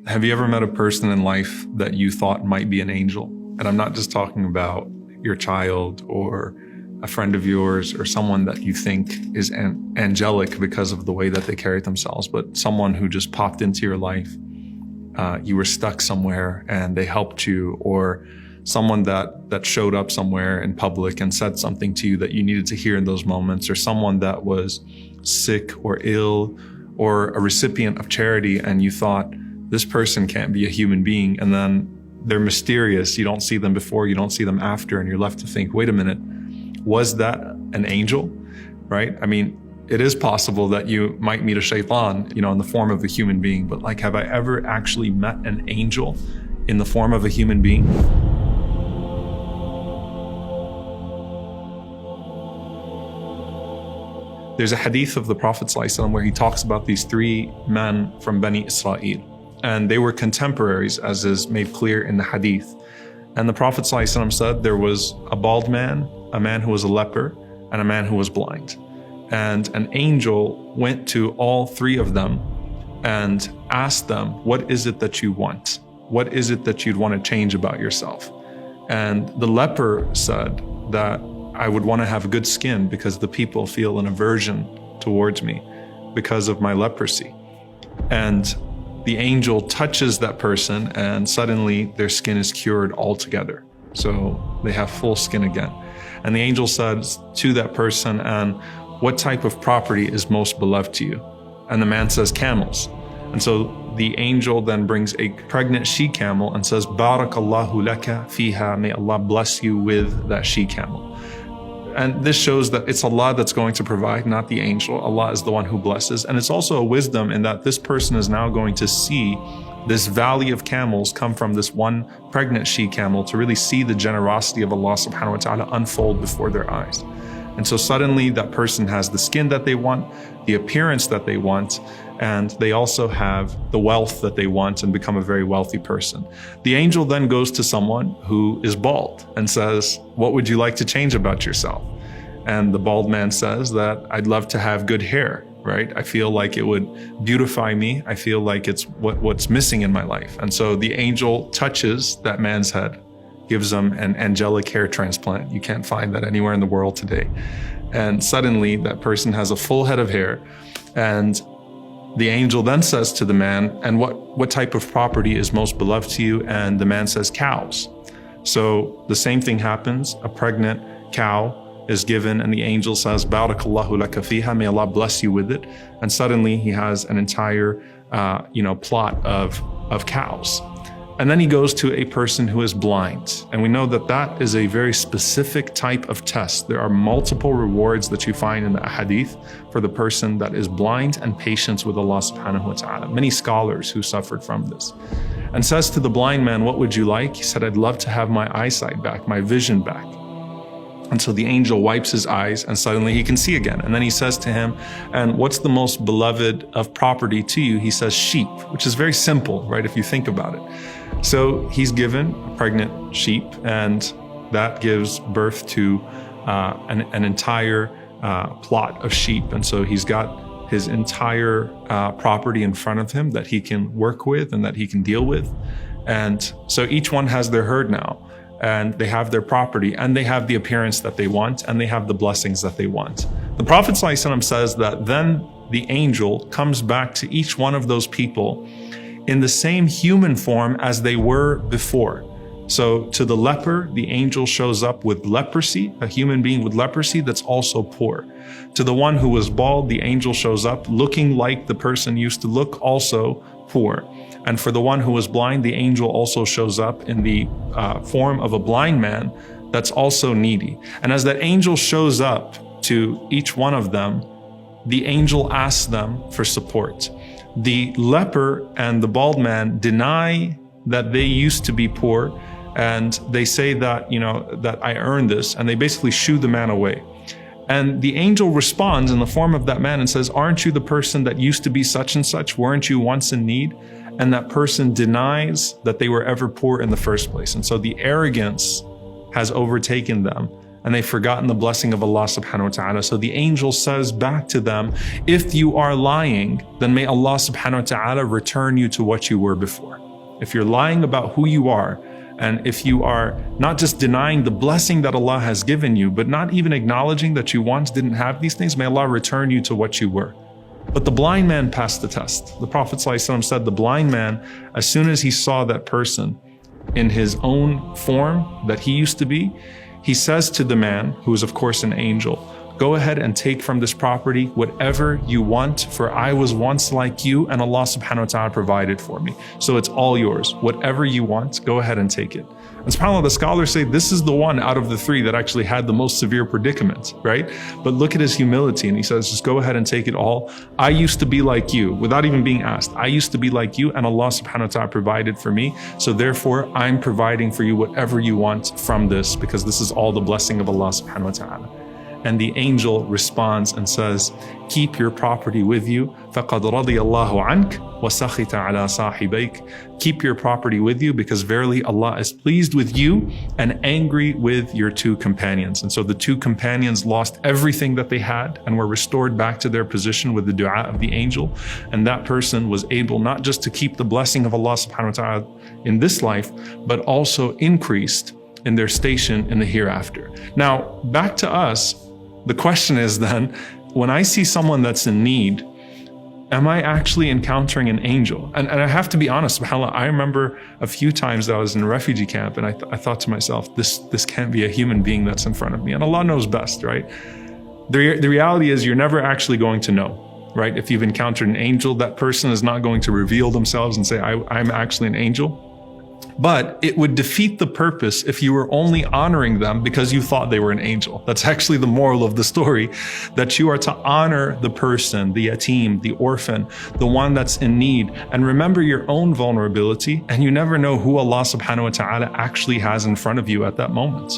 Have you ever met a person in life that you thought might be an angel? And I'm not just talking about your child or a friend of yours or someone that you think is angelic because of the way that they carry themselves, but someone who just popped into your life. You were stuck somewhere and they helped you, or someone that showed up somewhere in public and said something to you that you needed to hear in those moments, or someone that was sick or ill, or a recipient of charity and you thought, this person can't be a human being, and then they're mysterious. You don't see them before, you don't see them after, and you're left to think, wait a minute, was that an angel, right? I mean, it is possible that you might meet a shaitan, in the form of a human being, but like, have I ever actually met an angel in the form of a human being? There's a hadith of the Prophet ﷺ where he talks about these three men from Bani Israel. And they were contemporaries, as is made clear in the hadith. And the Prophet ﷺ said there was a bald man, a man who was a leper, and a man who was blind. And an angel went to all three of them and asked them, what is it that you want? What is it that you'd want to change about yourself? And the leper said that I would want to have good skin because the people feel an aversion towards me because of my leprosy. And the angel touches that person and suddenly their skin is cured altogether. So they have full skin again. And the angel says to that person, and what type of property is most beloved to you? And the man says, camels. And so the angel then brings a pregnant she-camel and says, Barakallahu laka fiha, may Allah bless you with that she-camel. And this shows that it's Allah that's going to provide, not the angel. Allah is the one who blesses. And it's also a wisdom in that this person is now going to see this valley of camels come from this one pregnant she-camel to really see the generosity of Allah subhanahu wa ta'ala unfold before their eyes. And so suddenly that person has the skin that they want, the appearance that they want, and they also have the wealth that they want and become a very wealthy person. The angel then goes to someone who is bald and says, what would you like to change about yourself? And the bald man says that I'd love to have good hair, right? I feel like it would beautify me. I feel like it's what's missing in my life. And so the angel touches that man's head, gives him an angelic hair transplant. You can't find that anywhere in the world today. And suddenly that person has a full head of hair. And the angel then says to the man, and what type of property is most beloved to you? And the man says, cows. So the same thing happens. A pregnant cow is given and the angel says, Barakallahu laka fiha, may Allah bless you with it. And suddenly he has an entire, plot of cows. And then he goes to a person who is blind. And we know that that is a very specific type of test. There are multiple rewards that you find in the hadith for the person that is blind and patient with Allah subhanahu wa ta'ala. Many scholars who suffered from this. And says to the blind man, what would you like? He said, I'd love to have my eyesight back, my vision back. And so the angel wipes his eyes and suddenly he can see again. And then he says to him, and what's the most beloved of property to you? He says sheep, which is very simple, right? If you think about it. So he's given a pregnant sheep and that gives birth to an entire plot of sheep. And so he's got his entire property in front of him that he can work with and that he can deal with. And so each one has their herd now. And they have their property and they have the appearance that they want and they have the blessings that they want. The Prophet ﷺ says that then the angel comes back to each one of those people in the same human form as they were before. So to the leper, the angel shows up with leprosy, a human being with leprosy that's also poor. To the one who was bald, the angel shows up looking like the person used to look, also poor. And for the one who was blind, the angel also shows up in the form of a blind man that's also needy. And as that angel shows up to each one of them, the angel asks them for support. The leper and the bald man deny that they used to be poor, and they say that, that I earned this, and they basically shoo the man away. And the angel responds in the form of that man and says, aren't you the person that used to be such and such? Weren't you once in need? And that person denies that they were ever poor in the first place. And so the arrogance has overtaken them and they've forgotten the blessing of Allah subhanahu wa ta'ala. So the angel says back to them, if you are lying, then may Allah subhanahu wa ta'ala return you to what you were before. If you're lying about who you are, and if you are not just denying the blessing that Allah has given you, but not even acknowledging that you once didn't have these things, may Allah return you to what you were. But the blind man passed the test. The Prophet ﷺ said the blind man, as soon as he saw that person in his own form that he used to be, he says to the man, who is of course an angel, go ahead and take from this property whatever you want, for I was once like you and Allah subhanahu wa ta'ala provided for me. So it's all yours. Whatever you want, go ahead and take it. And subhanAllah, the scholars say this is the one out of the three that actually had the most severe predicament, right? But look at his humility, and he says, just go ahead and take it all. I used to be like you, without even being asked. I used to be like you and Allah subhanahu wa ta'ala provided for me. So therefore, I'm providing for you whatever you want from this, because this is all the blessing of Allah subhanahu wa ta'ala. And the angel responds and says, keep your property with you. فَقَدْ رَضِيَ اللَّهُ عَنْكَ وَسَخِطَ عَلَى صَاحِبَيْكَ. Keep your property with you, because verily Allah is pleased with you and angry with your two companions. And so the two companions lost everything that they had and were restored back to their position with the dua of the angel. And that person was able not just to keep the blessing of Allah subhanahu wa ta'ala in this life, but also increased in their station in the hereafter. Now, back to us. The question is then, when I see someone that's in need, am I actually encountering an angel? And I have to be honest, subhanAllah, I remember a few times that I was in a refugee camp, and I thought to myself, this can't be a human being that's in front of me. And Allah knows best, right? The reality is you're never actually going to know, right? If you've encountered an angel, that person is not going to reveal themselves and say, I'm actually an angel. But it would defeat the purpose if you were only honoring them because you thought they were an angel. That's actually the moral of the story, that you are to honor the person, the yatim, the orphan, the one that's in need, and remember your own vulnerability, and you never know who Allah subhanahu wa ta'ala actually has in front of you at that moment.